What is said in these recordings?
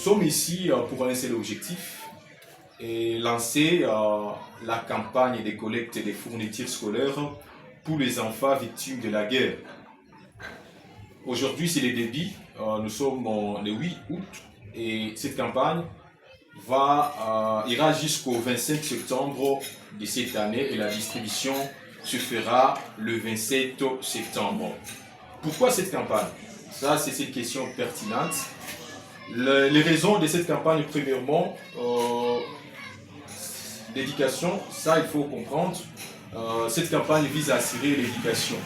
sommes ici pour un seul objectif et lancer la campagne de collecte des fournitures scolaires pour les enfants victimes de la guerre. Aujourd'hui, c'est le début. Nous sommes le 8 août et cette campagne ira jusqu'au 25 septembre de cette année et la distribution se fera le 27 septembre. Pourquoi cette campagne? Ça, c'est une question pertinente. Les raisons de cette campagne, premièrement, l'éducation, ça il faut comprendre. Cette campagne vise à assurer l'éducation.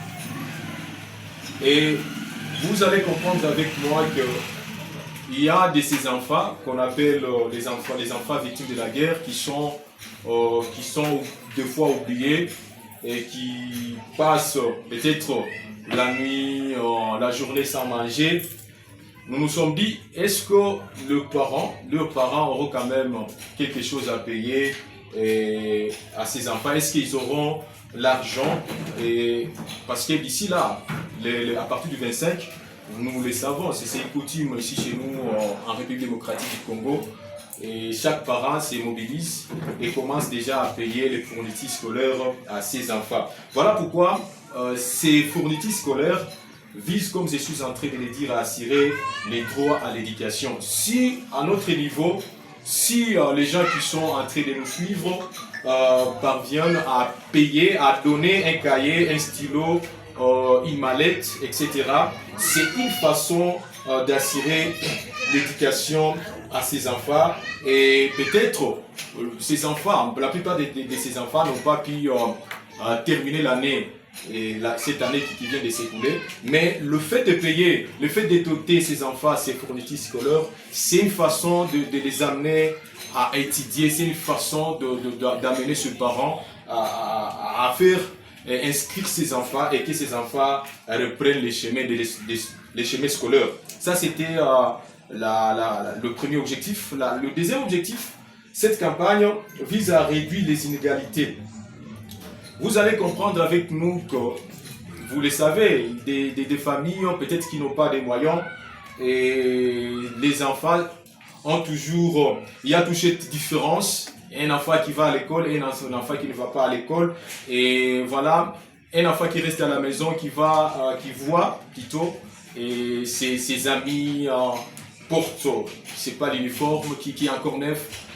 Et vous allez comprendre avec moi qu'il y a de ces enfants qu'on appelle les enfants victimes de la guerre qui sont des fois oubliés et qui passent peut-être la nuit, la journée sans manger. Nous nous sommes dit, est-ce que leurs parents auront quand même quelque chose à payer à ces enfants? Est-ce qu'ils auront l'argent? Parce que d'ici là, à partir du 25, nous le savons, c'est une coutume ici chez nous en République démocratique du Congo. Et chaque parent se mobilise et commence déjà à payer les fournitures scolaires à ses enfants. Voilà pourquoi ces fournitures scolaires vise, comme je suis en train de le dire, à assurer les droits à l'éducation. Si, à notre niveau, si les gens qui sont en train de nous suivre parviennent à payer, à donner un cahier, un stylo, une mallette, etc., c'est une façon d'assurer l'éducation à ces enfants. Et peut-être, ces enfants, la plupart de ces enfants n'ont pas pu terminer l'année et cette année qui vient de s'écouler, mais le fait de payer, le fait de doter ces enfants, ces fournitures scolaires, c'est une façon de les amener à étudier, c'est une façon d'amener ce parent à faire inscrire ses enfants et que ces enfants reprennent les chemins scolaires. Ça, c'était le premier objectif. Le deuxième objectif, cette campagne vise à réduire les inégalités. Vous allez comprendre avec nous que, vous le savez, des familles peut-être qui n'ont pas de moyens et les enfants ont toujours, il y a toujours cette différence. Un enfant qui va à l'école et un enfant qui ne va pas à l'école. Et voilà, un enfant qui reste à la maison, qui voit plutôt, et ses amis portent, c'est pas l'uniforme qui est encore neuf,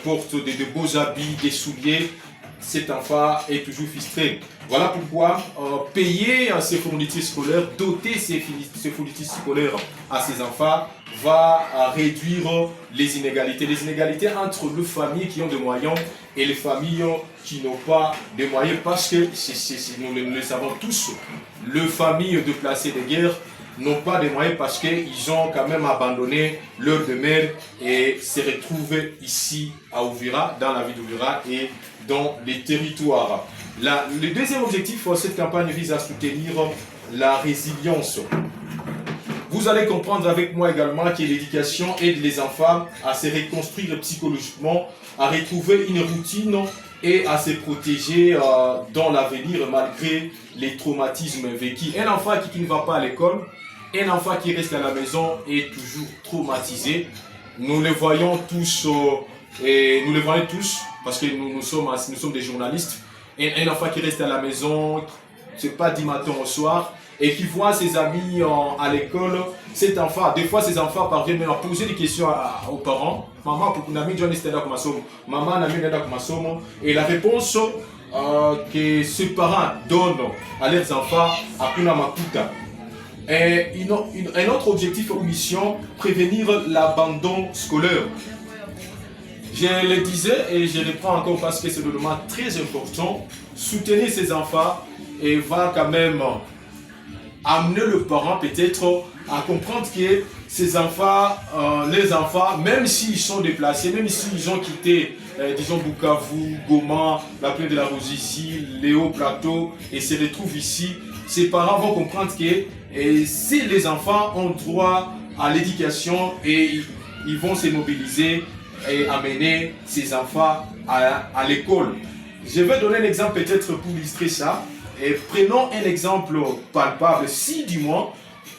portent de beaux habits, des souliers. Cet enfant est toujours frustré. Voilà pourquoi payer ses fournitures scolaires, doter ses fournitures scolaires à ses enfants va réduire les inégalités entre les familles qui ont des moyens et les familles qui n'ont pas de moyens, parce que nous le savons tous, les familles déplacées de guerre n'ont pas de moyens parce qu'ils ont quand même abandonné leur demeure et se retrouvent ici à Uvira, dans la ville d'Uvira et dans les territoires. Le deuxième objectif de cette campagne vise à soutenir la résilience. Vous allez comprendre avec moi également que l'éducation aide les enfants à se reconstruire psychologiquement, à retrouver une routine et à se protéger dans l'avenir malgré les traumatismes vécus. Un enfant qui ne va pas à l'école, un enfant qui reste à la maison est toujours traumatisé. Nous le voyons tous, parce que nous sommes des journalistes. Un enfant qui reste à la maison, c'est pas du matin au soir, et qui voit ses amis à l'école, cet enfant, des fois ces enfants parviennent à poser des questions aux parents. Maman, pour qu'on amène Johnny Stella comme maman n'a mis comme masomo. Et la réponse que ces parents donnent à leurs enfants à Kuna Makuta. Et un autre objectif ou mission, prévenir l'abandon scolaire. Je le disais et je le prends encore parce que c'est un élément très important. Soutenir ces enfants et va quand même amener le parent peut-être à comprendre que ces enfants, les enfants, même s'ils sont déplacés, même s'ils ont quitté, disons Bukavu, Goma, la plaine de la Ruzizi, Léo Plateau et se retrouvent ici, ces parents vont comprendre que si les enfants ont droit à l'éducation et ils vont se mobiliser et amener ces enfants à l'école. Je vais donner un exemple peut-être pour illustrer ça. Et prenons un exemple palpable. Si du moins,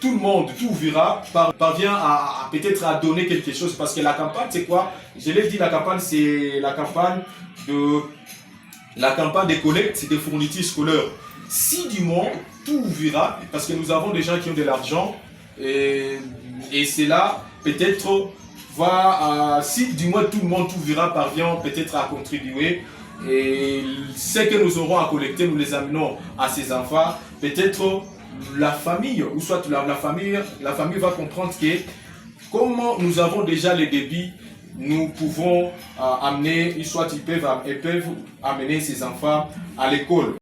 tout le monde, tout verra, parvient à peut-être à donner quelque chose. Parce que la campagne, c'est quoi? Je l'ai dit, la campagne, c'est la campagne des collectes, c'est des fournitures scolaires. Si du moins tout verra, parce que nous avons des gens qui ont de l'argent, et cela peut-être va, si du moins tout le monde tout verra parvient peut-être à contribuer, et ce que nous aurons à collecter, nous les amenons à ces enfants, peut-être la famille, ou soit la famille va comprendre que comment nous avons déjà les débits, nous pouvons amener, soit ils peuvent amener ces enfants à l'école.